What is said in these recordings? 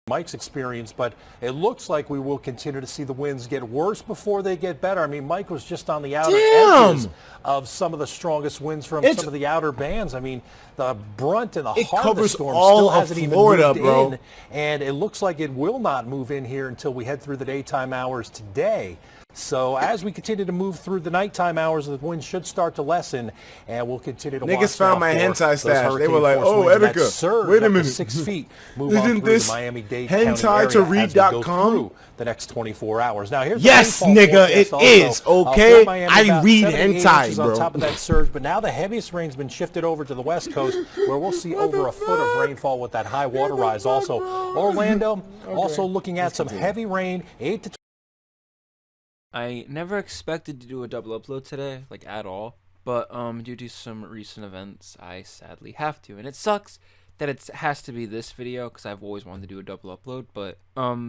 Mike's experience, but it looks like we will continue to see the winds get worse before they get better. I mean, Mike was just on the outer edges of some of the strongest winds from some of the outer bands. I mean, the brunt and the heart of the storm still hasn't even moved in, and it looks like it will not move in here until we head through the daytime hours today. So as we continue to move through the nighttime hours, the wind should start to lessen, and we'll continue to watch. Niggas found my hentai stash. They were like, "Oh, Etika, wait a minute, 6 feet, move on through the Miami-Dade hentai to read.com the next 24 hours." Now here's yes, nigga, it is okay. I read hentai, bro. On top of that surge, but now the heaviest rain's been shifted over to the west coast, where we'll see over a foot of rainfall with that high water rise. Also, Orlando also looking at some heavy rain, 8 to 12. I never expected to do a double upload today, like at all, but due to some recent events, I sadly have to, and it sucks that it has to be this video because I've always wanted to do a double upload. But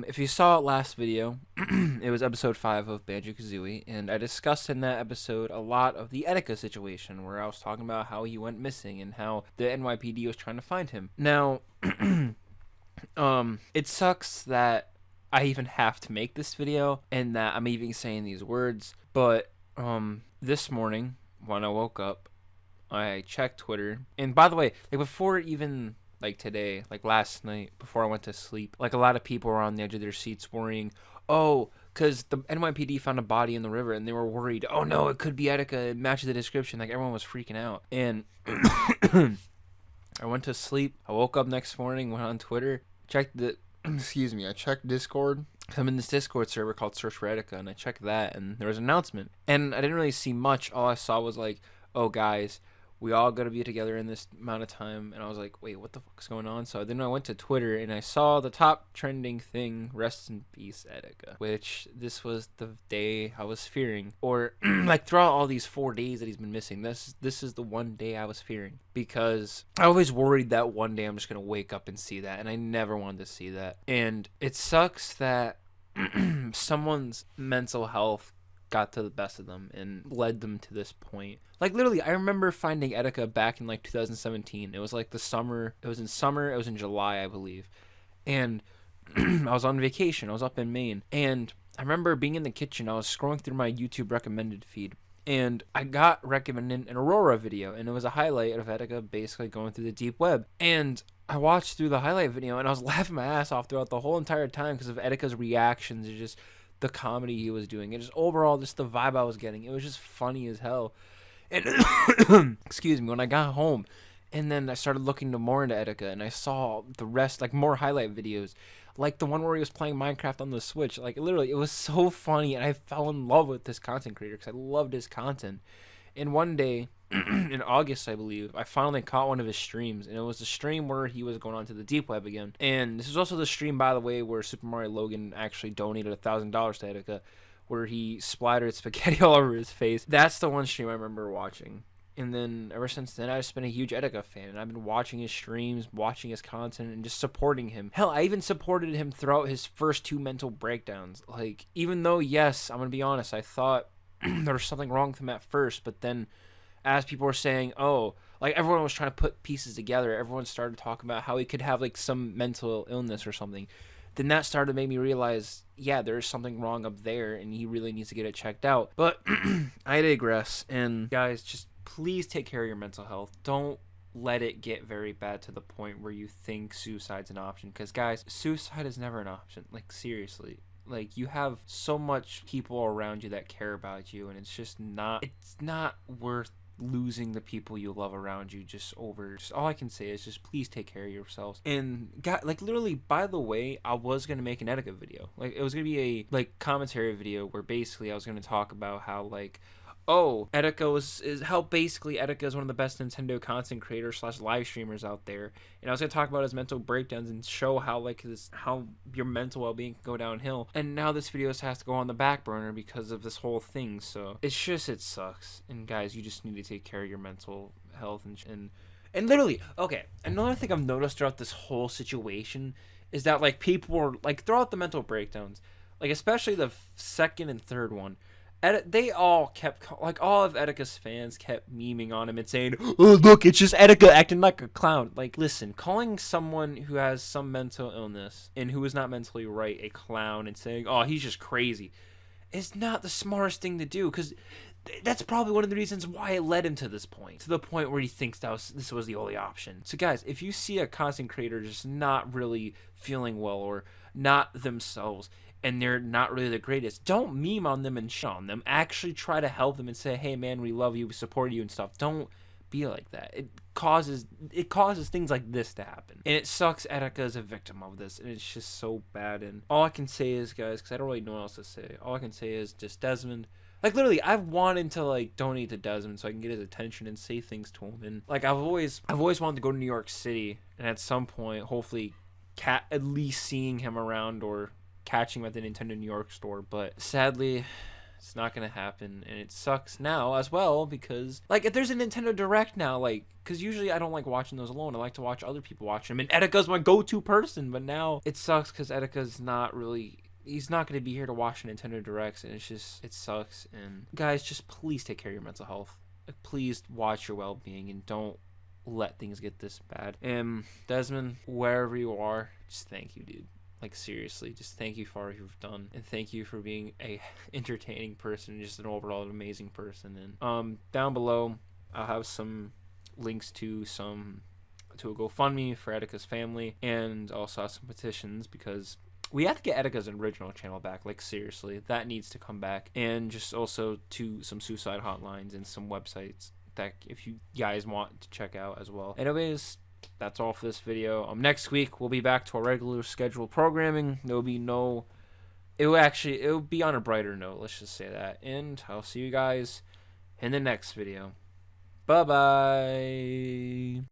if you saw it last video, it was episode 5 of Banjo-Kazooie, and I discussed in that episode a lot of the Etika situation, where I was talking about how he went missing and how the NYPD was trying to find him. Now, it sucks that I even have to make this video and that I'm even saying these words, but this morning when I woke up, I checked Twitter, and by the way, like before even like today, like last night before I went to sleep, like a lot of people were on the edge of their seats worrying, oh, because the NYPD found a body in the river and they were worried, oh no, it could be Etika, it matches the description, like everyone was freaking out. And I went to sleep, I woke up next morning, went on Twitter, checked the excuse me, I checked Discord. I'm in this Discord server called Search for Etika, and I checked that, and there was an announcement. And I didn't really see much. All I saw was like, oh, guys, we all got to be together in this amount of time. And I was like, wait, what the fuck is going on? So then I went to Twitter, and I saw the top trending thing, rest in peace, Etika, which this was the day I was fearing. Or, like, throughout all these 4 days that he's been missing, this is the one day I was fearing. Because I always worried that one day I'm just going to wake up and see that, and I never wanted to see that. And it sucks that someone's mental health got to the best of them and led them to this point. Like literally, I remember finding Etika back in like 2017. It was like the summer. It was in July, I believe. And I was on vacation. I was up in Maine. And I remember being in the kitchen. I was scrolling through my YouTube recommended feed. And I got recommended an Aurora video, and it was a highlight of Etika basically going through the deep web. And I watched through the highlight video, and I was laughing my ass off throughout the whole entire time because of Etika's reactions and just the comedy he was doing, and just overall just the vibe I was getting. It was just funny as hell. And excuse me, when I got home, and then I started looking more into Etika, and I saw the rest, like more highlight videos, like the one where he was playing Minecraft on the Switch. Like literally, it was so funny, and I fell in love with this content creator because I loved his content. And one day in August, I believe, I finally caught one of his streams, and it was the stream where he was going on to the deep web again. And this was also the stream, by the way, where Super Mario Logan actually donated $1,000 to Etika, where he splattered spaghetti all over his face. That's the one stream I remember watching. And then ever since then, I've just been a huge Etika fan, and I've been watching his streams, watching his content, and just supporting him. Hell, I even supported him throughout his first 2 mental breakdowns. Like, even though, yes, I'm gonna be honest, I thought there was something wrong with him at first, but then as people were saying, oh, like everyone was trying to put pieces together, everyone started talking about how he could have like some mental illness or something. Then that started to make me realize, yeah, there is something wrong up there, and he really needs to get it checked out. But I digress. And guys, just please take care of your mental health. Don't let it get very bad to the point where you think suicide's an option. Because guys, suicide is never an option. Like seriously. Like, you have so much people around you that care about you, and it's not worth losing the people you love around you just all I can say is just please take care of yourselves. And like literally, by the way, I was gonna make an Etika video. Like, it was gonna be a like commentary video where basically I was gonna talk about how like, oh, Etika is how basically Etika is one of the best Nintendo content creators / live streamers out there, and I was gonna talk about his mental breakdowns and show how like how your mental well-being can go downhill. And now this video has to go on the back burner because of this whole thing. So it sucks. And guys, you just need to take care of your mental health and literally, okay. Another thing I've noticed throughout this whole situation is that like people are like throughout the mental breakdowns, like especially the second and third one, They all kept, like, all of Etika's fans kept memeing on him and saying, "Oh, look, it's just Etika acting like a clown." Like, listen, calling someone who has some mental illness and who is not mentally right a clown and saying, oh, he's just crazy, is not the smartest thing to do, because that's probably one of the reasons why it led him to this point, to the point where he thinks this was the only option. So guys, if you see a content creator just not really feeling well or not themselves and they're not really the greatest, don't meme on them and shit on them. Actually try to help them and say, hey man, we love you, we support you and stuff. Don't be like that. It causes things like this to happen, and it sucks. Etika is a victim of this, and it's just so bad. And all I can say is, guys, because I don't really know what else to say, all I can say is just Desmond. Like, literally, I've wanted to, like, donate to Desmond so I can get his attention and say things to him. And, like, I've always wanted to go to New York City, and at some point, hopefully, at least seeing him around or catching him at the Nintendo New York store. But sadly, it's not gonna happen, and it sucks now as well, because, like, if there's a Nintendo Direct now, like, because usually I don't like watching those alone. I like to watch other people watching them, and Etika's my go-to person. But now it sucks because Etika's not really. He's not going to be here to watch Nintendo Directs, and it sucks. And guys, just please take care of your mental health. Please watch your well-being, and don't let things get this bad. And Desmond, wherever you are, just thank you, dude. Like, seriously, just thank you for all you've done, and thank you for being a entertaining person, and just an overall amazing person. And down below, I'll have some links to a GoFundMe for Etika's family, and also some petitions, because we have to get Etika's original channel back. Like, seriously, that needs to come back. And just also to some suicide hotlines and some websites that if you guys want to check out as well. Anyways, that's all for this video. Next week we'll be back to our regular scheduled programming. It will be on a brighter note, let's just say that. And I'll see you guys in the next video. Bye bye.